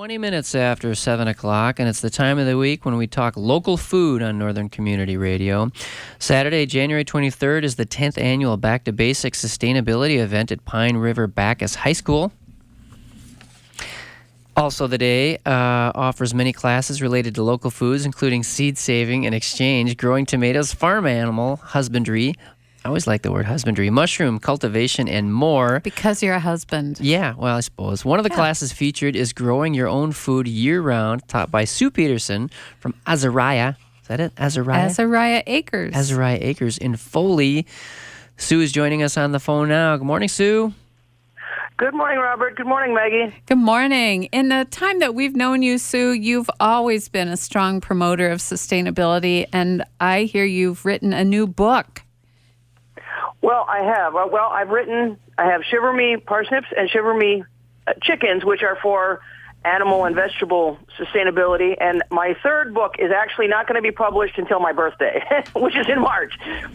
20 minutes after 7 o'clock, and it's the time of the week when we talk local food on Northern Community Radio. Saturday, January 23rd is the 10th annual Back to Basics Sustainability event at Pine River Backus High School. Also, the day offers many classes related to local foods, including seed saving and exchange, growing tomatoes, farm animal husbandry. I always like the word husbandry, mushroom cultivation, and more. Because you're a husband. Yeah, well, I suppose. One of the classes featured is growing your own food year-round, taught by Sue Peterson from Azariah. Is that it? Azariah Acres. Azariah Acres in Foley. Sue is joining us on the phone now. Good morning, Sue. Good morning, Robert. Good morning, Maggie. Good morning. In the time that we've known you, Sue, you've always been a strong promoter of sustainability, and I hear you've written a new book. Well, I have. I have Shiver Me parsnips and Shiver Me chickens, which are for animal and vegetable sustainability. And my third book is actually not going to be published until my birthday, which is in March.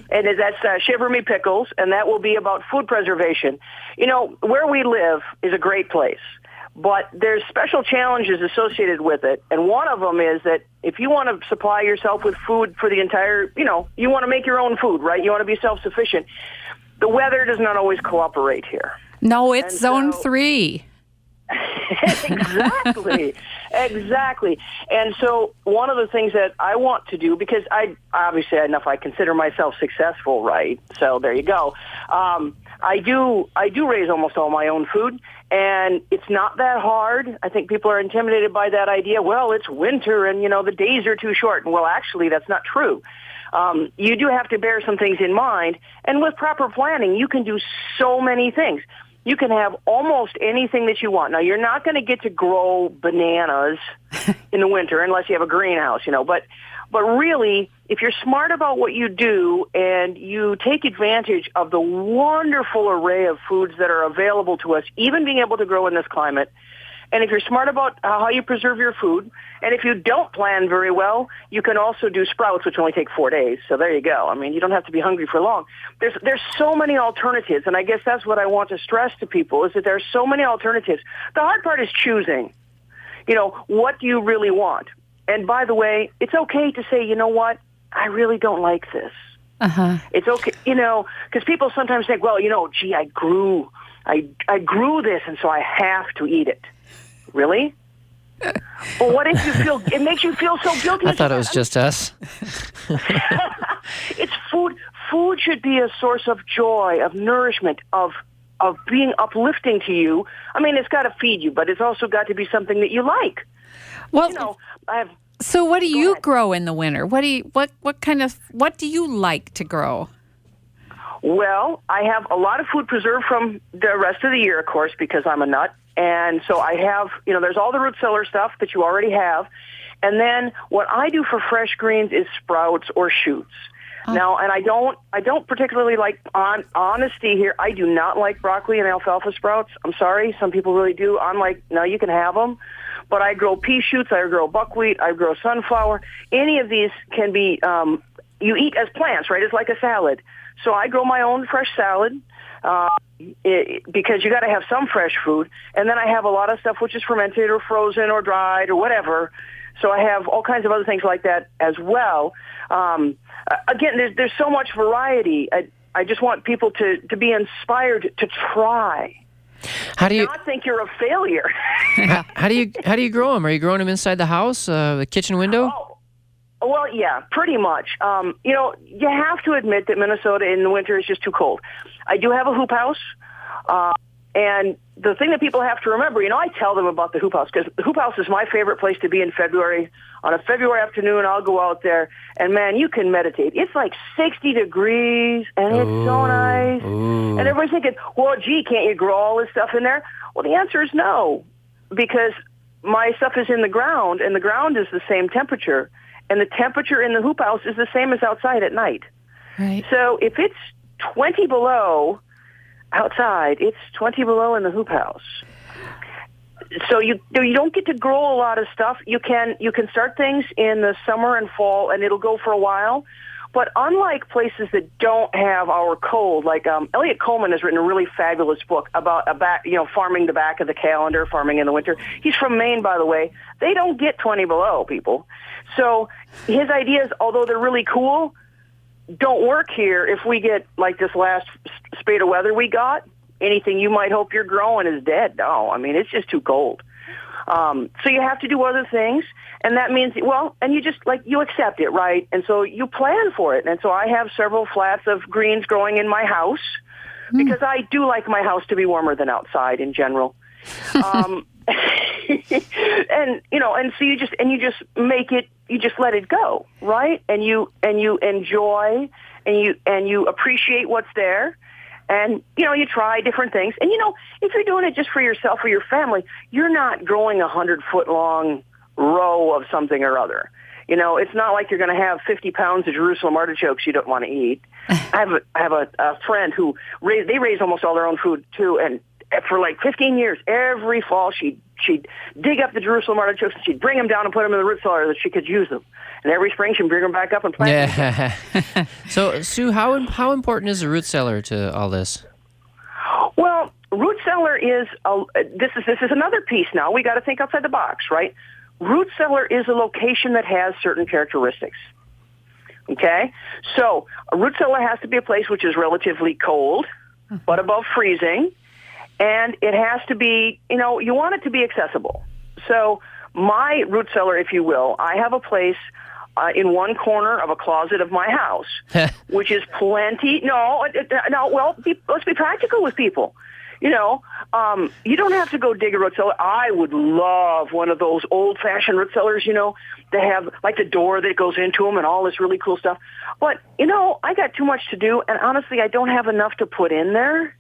And that's Shiver Me pickles, and that will be about food preservation. You know, where we live is a great place, but there's special challenges associated with it. And one of them is that if you want to supply yourself with food for the entire, you want to make your own food, right? You want to be self-sufficient. The weather does not always cooperate here. No, it's zone 3. Exactly. And so one of the things that I want to do, because I consider myself successful, right? So there you go. I do raise almost all my own food, and it's not that hard. I think people are intimidated by that idea. Well, it's winter and, the days are too short. And well, actually, that's not true. You do have to bear some things in mind, and with proper planning, you can do so many things. You can have almost anything that you want. Now, you're not going to get to grow bananas in the winter unless you have a greenhouse, But really, if you're smart about what you do and you take advantage of the wonderful array of foods that are available to us, even being able to grow in this climate, and if you're smart about how you preserve your food, and if you don't plan very well, you can also do sprouts, which only take 4 days. So there you go. I mean, you don't have to be hungry for long. There's so many alternatives, and I guess that's what I want to stress to people, is that there's so many alternatives. The hard part is choosing. What do you really want? And by the way, it's okay to say, you know what, I really don't like this. Uh-huh. It's okay, because people sometimes think, well, gee, I grew this, and so I have to eat it. Really? But what if it makes you feel so guilty? I thought it was just us. It's food. Food should be a source of joy, of nourishment, of being uplifting to you. I mean, it's got to feed you, but it's also got to be something that you like. Well, so what do you grow in the winter? What do you like to grow? Well, I have a lot of food preserved from the rest of the year, of course, because I'm a nut. And so I have, there's all the root cellar stuff that you already have. And then what I do for fresh greens is sprouts or shoots. Oh. Now, and I don't particularly like, honesty here, I do not like broccoli and alfalfa sprouts. I'm sorry, some people really do. I'm like, no, you can have them. But I grow pea shoots, I grow buckwheat, I grow sunflower. Any of these can be, you eat as plants, right? It's like a salad. So I grow my own fresh salad. Because you got to have some fresh food, and then I have a lot of stuff which is fermented or frozen or dried or whatever. So I have all kinds of other things like that as well. Again, there's so much variety. I just want people to be inspired to try. How do you not think you're a failure? How do you grow them? Are you growing them inside the house, the kitchen window? Oh. Well, yeah, pretty much. You have to admit that Minnesota in the winter is just too cold. I do have a hoop house, and the thing that people have to remember, I tell them about the hoop house, because the hoop house is my favorite place to be in February. On a February afternoon, I'll go out there, and man, you can meditate. It's like 60 degrees, and it's so nice. Ooh. And everybody's thinking, well, gee, can't you grow all this stuff in there? Well, the answer is no, because my stuff is in the ground, and the ground is the same temperature. And the temperature in the hoop house is the same as outside at night. Right. So if it's 20 below outside, it's 20 below in the hoop house. So you don't get to grow a lot of stuff. You can start things in the summer and fall, and it'll go for a while. But unlike places that don't have our cold, like Elliot Coleman has written a really fabulous book about farming the back of the calendar, farming in the winter. He's from Maine, by the way. They don't get 20 below, people. So his ideas, although they're really cool, don't work here if we get like this last spate of weather we got. Anything you might hope you're growing is dead. No, I mean, it's just too cold. So you have to do other things, and that means, and you just, you accept it, right? And so you plan for it. And so I have several flats of greens growing in my house because I do like my house to be warmer than outside in general. And so you just make it, you just let it go, right? And you enjoy and you appreciate what's there. And, you try different things. And, if you're doing it just for yourself or your family, you're not growing 100-foot-long row of something or other. It's not like you're going to have 50 pounds of Jerusalem artichokes you don't want to eat. I have a friend who they raise almost all their own food, too. And for 15 years, every fall she'd dig up the Jerusalem artichokes and she'd bring them down and put them in the root cellar that she could use them. And every spring she'd bring them back up and plant them. So, Sue, how important is the root cellar to all this? Well, root cellar is this is another piece now. We got to think outside the box, right? Root cellar is a location that has certain characteristics. Okay? So, a root cellar has to be a place which is relatively cold, but above freezing. And it has to be, you want it to be accessible. So my root cellar, if you will, I have a place in one corner of a closet of my house, which is plenty. Let's be practical with people. You don't have to go dig a root cellar. I would love one of those old-fashioned root cellars, they have like the door that goes into them and all this really cool stuff. But, I got too much to do, and honestly, I don't have enough to put in there.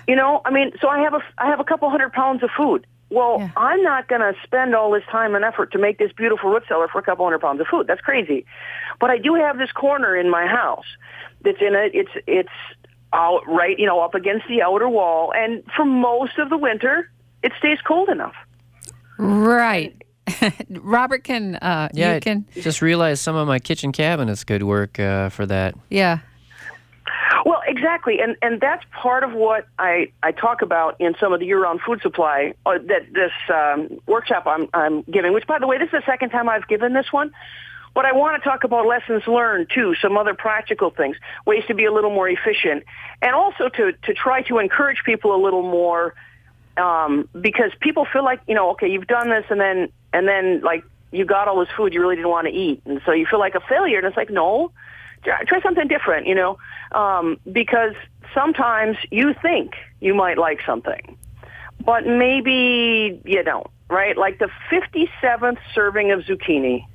So I have a couple 100 pounds of food. Well, yeah. I'm not going to spend all this time and effort to make this beautiful root cellar for a couple 100 pounds of food. That's crazy. But I do have this corner in my house that's it's out right, up against the outer wall. And for most of the winter, it stays cold enough. Right. Robert can, you can. Just realized some of my kitchen cabinets could work for that. Yeah. Well, exactly, and that's part of what I talk about in some of the year-round food supply, this workshop I'm giving, which, by the way, this is the second time I've given this one. But I want to talk about lessons learned, too, some other practical things, ways to be a little more efficient, and also to try to encourage people a little more, because people feel like, okay, you've done this, and then you got all this food you really didn't want to eat, and so you feel like a failure, and it's like, no, try something different, because sometimes you think you might like something, but maybe you don't, right? Like the 57th serving of zucchini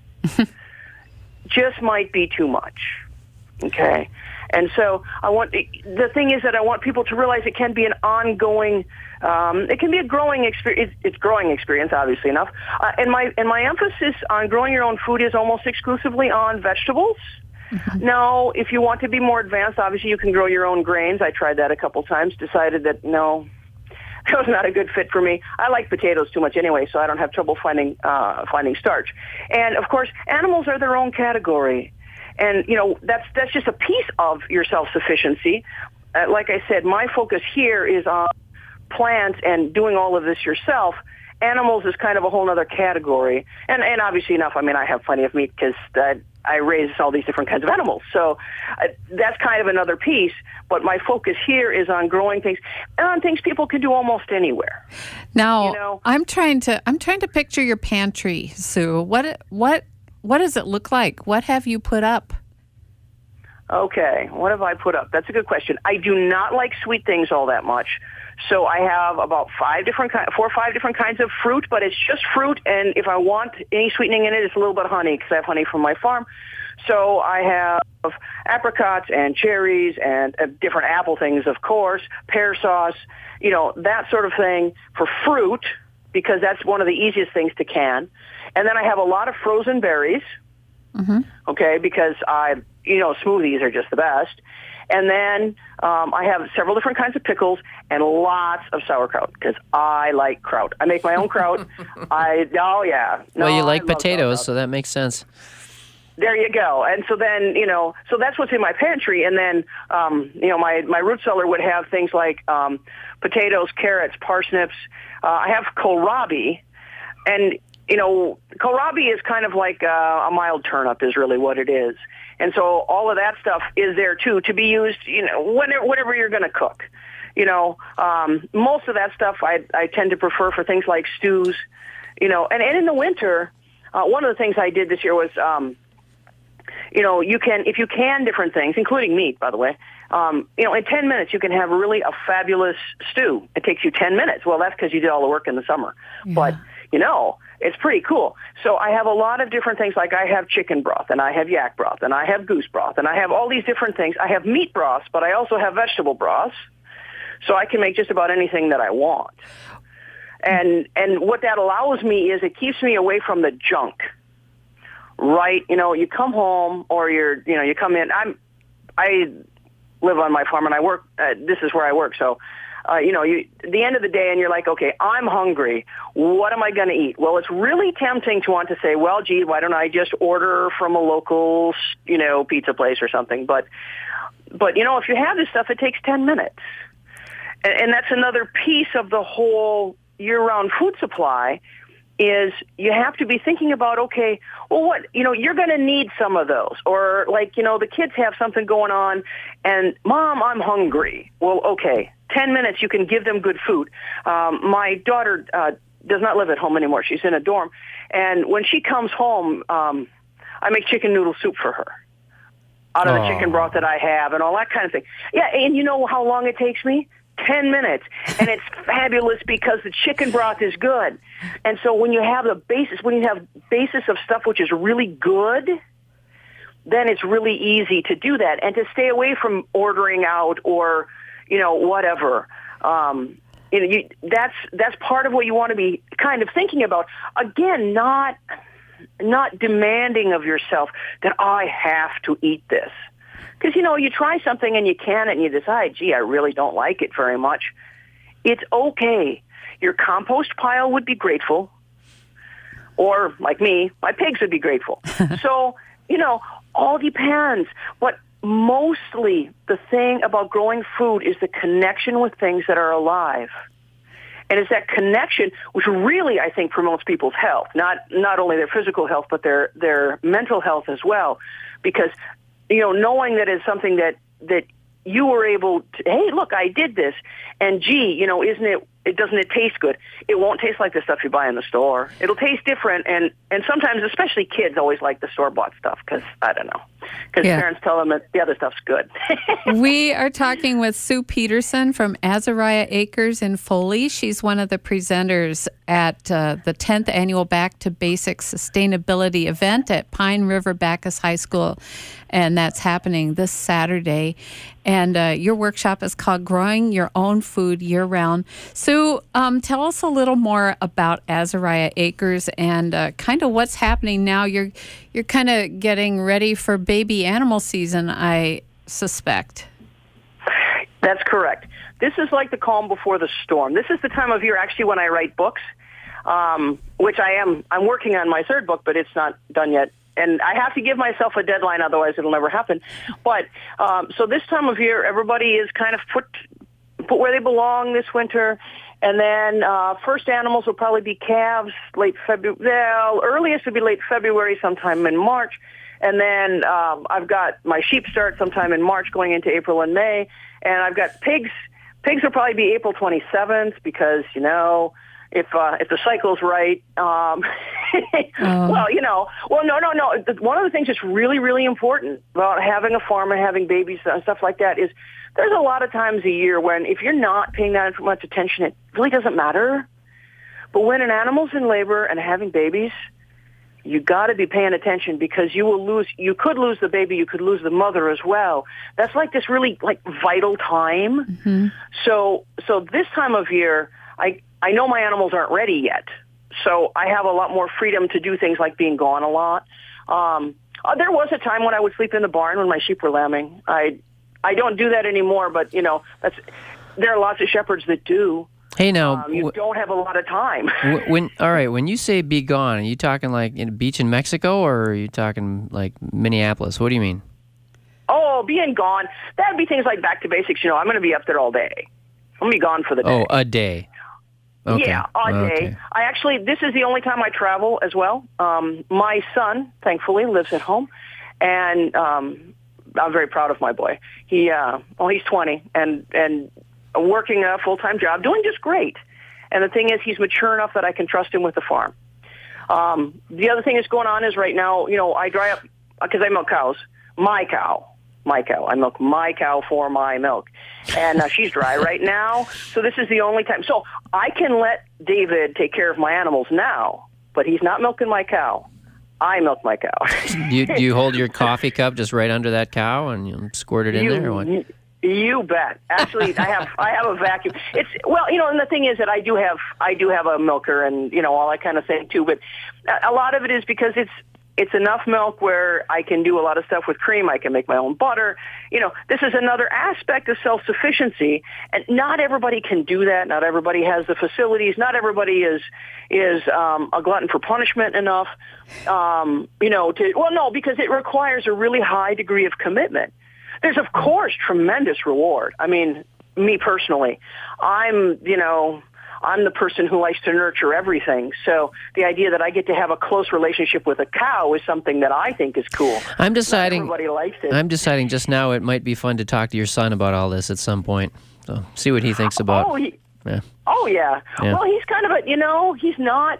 just might be too much, okay? And so the thing is that I want people to realize it can be an ongoing, it can be a growing experience. It's growing experience, obviously enough. And my emphasis on growing your own food is almost exclusively on vegetables. Mm-hmm. Now, if you want to be more advanced, obviously you can grow your own grains. I tried that a couple times, decided that no, that was not a good fit for me. I like potatoes too much anyway, so I don't have trouble finding starch. And of course, animals are their own category, and that's just a piece of your self-sufficiency. Like I said, my focus here is on plants and doing all of this yourself. Animals is kind of a whole other category, and obviously enough. I mean, I have plenty of meat because I raise all these different kinds of animals, so that's kind of another piece. But my focus here is on growing things and on things people can do almost anywhere. Now, I'm trying to picture your pantry, Sue. What does it look like? What have you put up? Okay, what have I put up? That's a good question. I do not like sweet things all that much. So I have about 4 or 5 different kinds of fruit, but it's just fruit. And if I want any sweetening in it, it's a little bit of honey because I have honey from my farm. So I have apricots and cherries and different apple things, of course, pear sauce, that sort of thing for fruit because that's one of the easiest things to can. And then I have a lot of frozen berries, okay, because smoothies are just the best. And then I have several different kinds of pickles and lots of sauerkraut because I like kraut. I make my own kraut. Well, you like potatoes, so that makes sense. There you go. And so then, so that's what's in my pantry. And then, my root cellar would have things like potatoes, carrots, parsnips. I have kohlrabi. And, kohlrabi is kind of like a mild turnip is really what it is. And so all of that stuff is there, too, to be used, whenever you're going to cook. Most of that stuff I tend to prefer for things like stews, and in the winter, one of the things I did this year was, if you can different things, including meat, by the way, in 10 minutes you can have really a fabulous stew. It takes you 10 minutes. Well, that's because you did all the work in the summer. Yeah. But, it's pretty cool. So I have a lot of different things, like I have chicken broth, and I have yak broth, and I have goose broth, and I have all these different things. I have meat broths, but I also have vegetable broths. So I can make just about anything that I want. And what that allows me is it keeps me away from the junk. Right? You come home or you come in. I live on my farm and I work, this is where I work. So, the end of the day and you're like, okay, I'm hungry. What am I going to eat? Well, it's really tempting to want to say, well, gee, why don't I just order from a local, pizza place or something? But, if you have this stuff, it takes 10 minutes. And that's another piece of the whole year-round food supply is you have to be thinking about, okay, well, you're going to need some of those. Or the kids have something going on and, Mom, I'm hungry. Well, okay, 10 minutes, you can give them good food. My daughter does not live at home anymore. She's in a dorm. And when she comes home, I make chicken noodle soup for her out of the chicken broth that I have and all that kind of thing. Yeah, and you know how long it takes me? 10 minutes, and it's fabulous because the chicken broth is good. And so when you have basis of stuff which is really good, then it's really easy to do that and to stay away from ordering out or, whatever. That's part of what you want to be kind of thinking about. Again, not demanding of yourself that I have to eat this. Because, you try something and you can and you decide, gee, I really don't like it very much. It's okay. Your compost pile would be grateful. Or, like me, my pigs would be grateful. So, all depends. But mostly the thing about growing food is the connection with things that are alive. And it's that connection which really, I think, promotes people's health. Not only their physical health, but their mental health as well. Because knowing that it's something that you were able to, hey, look, I did this, and gee, doesn't it taste good? It won't taste like the stuff you buy in the store. It'll taste different, and sometimes, especially kids, always like the store-bought stuff because, I don't know, because parents tell them that the other stuff's good. We are talking with Sue Peterson from Azariah Acres in Foley. She's one of the presenters at the 10th Annual Back to Basics Sustainability event at Pine River Backus High School, and that's happening this Saturday. And your workshop is called Growing Your Own Food Year-Round. Sue, tell us a little more about Azariah Acres and kind of what's happening now. You're kind of getting ready for baby animal season, I suspect. That's correct. This is like the calm before the storm. This is the time of year actually when I write books, which I'm working on my third book, but it's not done yet. And I have to give myself a deadline, otherwise it'll never happen. But so this time of year, everybody is kind of put where they belong this winter. And then first animals will probably be calves late February. Well, earliest would be late February, sometime in March. And then I've got my sheep start sometime in March, going into April and May. And I've got pigs. Pigs will probably be April 27th because, if the cycle's right. Well, no. One of the things that's really, really important about having a farm and having babies and stuff like that is there's a lot of times a year when if you're not paying that much attention, it really doesn't matter. But when an animal's in labor and having babies, you got to be paying attention because you could lose the baby, you could lose the mother as well. That's like this really vital time. Mm-hmm. So this time of year, I know my animals aren't ready yet, so I have a lot more freedom to do things like being gone a lot. There was a time when I would sleep in the barn when my sheep were lambing. I don't do that anymore, but there are lots of shepherds that do. Hey, now, you don't have a lot of time. when you say be gone, are you talking like in a beach in Mexico, or are you talking like Minneapolis? What do you mean? Oh, being gone, that'd be things like back to basics. I'm going to be up there all day. I'm going to be gone for the day. Oh, a day. Okay. Yeah, a day. This is the only time I travel as well. My son, thankfully, lives at home, and I'm very proud of my boy. He's 20 and working a full-time job, doing just great. And the thing is, he's mature enough that I can trust him with the farm. The other thing that's going on is right now, I dry up, because I milk cows, my cow. I milk my cow for my milk. And she's dry right now, so this is the only time. So I can let David take care of my animals now, but he's not milking my cow. I milk my cow. Do you hold your coffee cup just right under that cow and you squirt it in there, or what? You bet. Actually, I have a vacuum. And the thing is that I do have a milker and all that kind of thing too. But a lot of it is because it's enough milk where I can do a lot of stuff with cream. I can make my own butter. This is another aspect of self-sufficiency, and not everybody can do that. Not everybody has the facilities. Not everybody is a glutton for punishment enough. Because it requires a really high degree of commitment. There's, of course, tremendous reward. I mean, me personally, I'm the person who likes to nurture everything. So the idea that I get to have a close relationship with a cow is something that I think is cool. I'm deciding. Not everybody likes it. I'm deciding just now it might be fun to talk to your son about all this at some point. So see what he thinks about. Oh, yeah. Well, he's kind of he's not,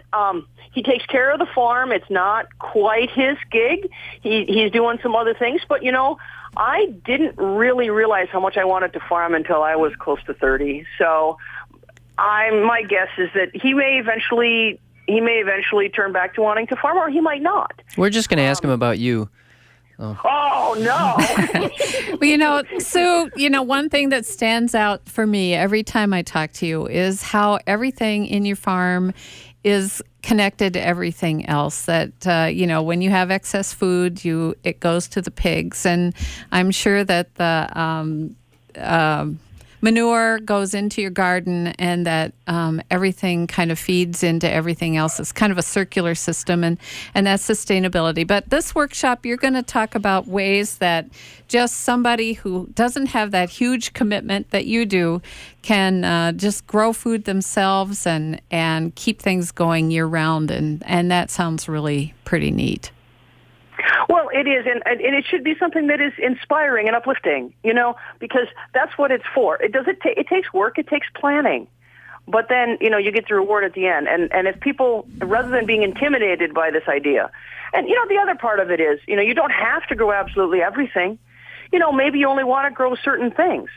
he takes care of the farm. It's not quite his gig. He's doing some other things, but I didn't really realize how much I wanted to farm until I was close to 30. So my guess is that he may eventually turn back to wanting to farm, or he might not. We're just going to ask him about you. Oh no. Well, Sue, one thing that stands out for me every time I talk to you is how everything in your farm is connected to everything else. That when you have excess food, it goes to the pigs, and I'm sure that the manure goes into your garden, and that everything kind of feeds into everything else. It's kind of a circular system, and that's sustainability. But this workshop, you're going to talk about ways that just somebody who doesn't have that huge commitment that you do can just grow food themselves and keep things going year-round, and that sounds really pretty neat. Well, it is, and it should be something that is inspiring and uplifting, because that's what it's for. It takes work, it takes planning, but then, you get the reward at the end. And if people, rather than being intimidated by this idea, and, the other part of it is, you don't have to grow absolutely everything. Maybe you only want to grow certain things.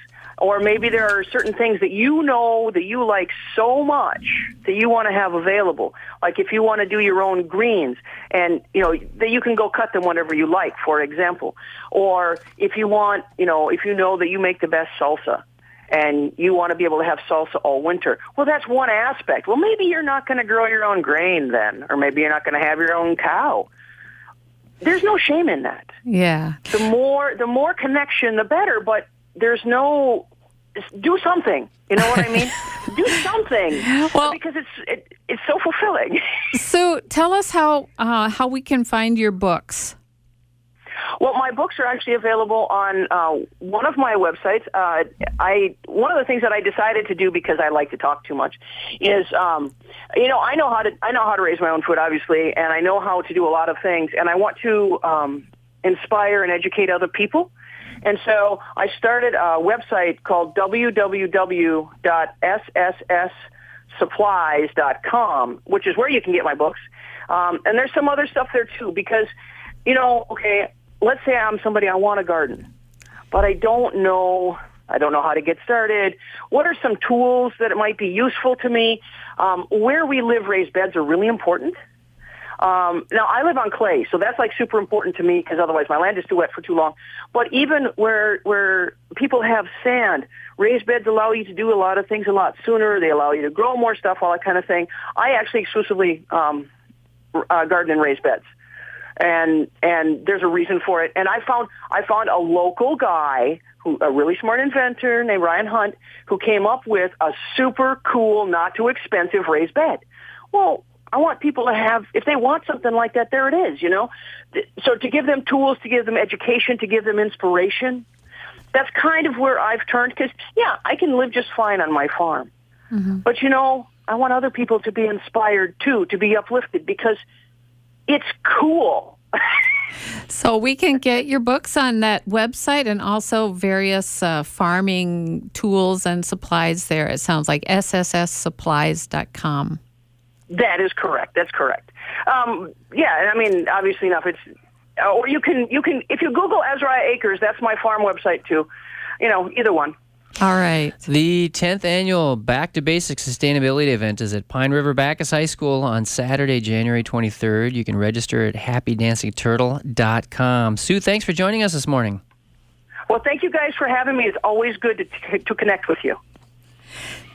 Or maybe there are certain things that that you like so much that you want to have available. Like if you want to do your own greens and, that you can go cut them whenever you like, for example. Or if you want, if you know that you make the best salsa and you want to be able to have salsa all winter. Well, that's one aspect. Well, maybe you're not going to grow your own grain then, or maybe you're not going to have your own cow. There's no shame in that. Yeah. The more connection, the better, but there's no, do something. You know what I mean? Do something. Well, because it's so fulfilling. So tell us how we can find your books. Well, my books are actually available on one of my websites. One of the things that I decided to do, because I like to talk too much, is I know how to raise my own food, obviously, and I know how to do a lot of things, and I want to inspire and educate other people. And so I started a website called www.sssupplies.com, which is where you can get my books. And there's some other stuff there too, because, okay, let's say I'm somebody, I want a garden, but I don't know how to get started. What are some tools that might be useful to me? Where we live, raised beds are really important. Now, I live on clay, so that's like super important to me because otherwise my land is too wet for too long. But even where people have sand, raised beds allow you to do a lot of things a lot sooner. They allow you to grow more stuff, all that kind of thing. I actually exclusively garden in raised beds. And there's a reason for it. And I found a local guy a really smart inventor named Ryan Hunt, who came up with a super cool, not too expensive raised bed. Well, I want people to have, if they want something like that, there it is, So to give them tools, to give them education, to give them inspiration, that's kind of where I've turned. Because, I can live just fine on my farm. Mm-hmm. But, I want other people to be inspired, too, to be uplifted, because it's cool. So we can get your books on that website and also various farming tools and supplies there. It sounds like sssupplies.com. That is correct. That's correct. Obviously enough. Or you can if you Google Azariah Acres, that's my farm website too. Either one. All right. The 10th annual Back to Basics Sustainability event is at Pine River Bacchus High School on Saturday, January 23rd. You can register at happydancingturtle.com. Sue, thanks for joining us this morning. Well, thank you guys for having me. It's always good to connect with you.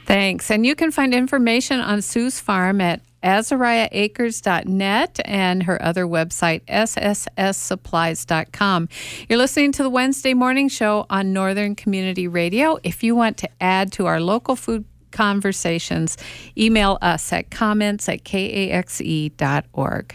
Thanks. And you can find information on Sue's farm at azariahacres.net and her other website, sssupplies.com. You're listening to the Wednesday Morning Show on Northern Community Radio. If you want to add to our local food conversations, email us at comments@kaxe.org.